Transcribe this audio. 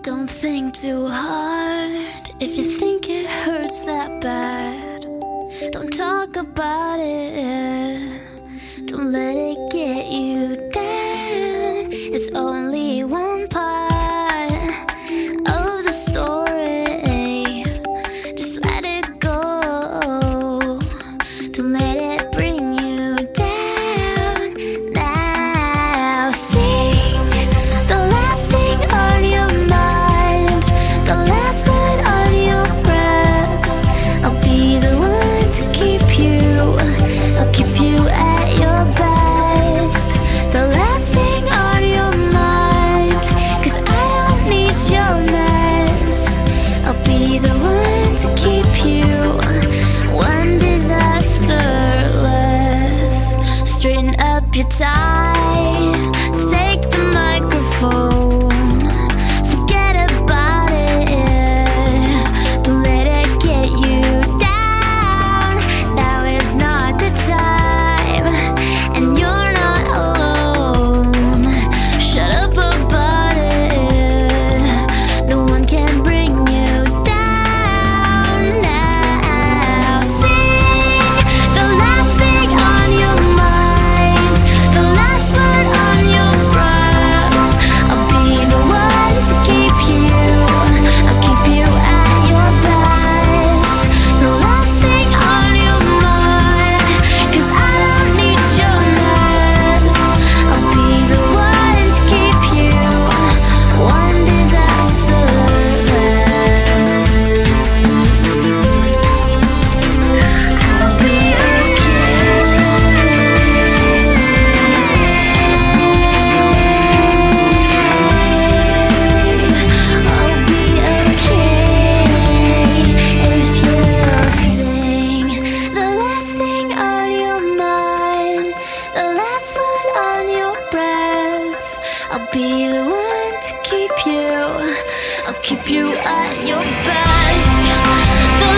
Don't think too hard if you think it hurts that bad. Don't talk about it, don't let it get you down. It's only one part of the story. Just let it go, don't let it bring you down. Now sing the last thing on your mind, the last word on your breath. I'll be the one to keep you, I'll keep you at your best. The last thing on your mind, 'cause I don't need your mess. I'll be the one to keep you one disaster less. Straighten up your tie, take the microphone, forget about it, don't let it get you down. Now is not the time, and you're not alone. Shut up about it, no one can bring you down. Now sing the last thing on your mind, the last word on your breath. I'll be the one to keep you, I'll keep you at your best. The last thing on your mind, 'cause I don't need your mess. I'll be the one to keep you one disaster less. I'll be I'll be okay if you sing the last thing on your mind, the last word on your breath. I'll be the one to keep you, I'll keep you at your best. The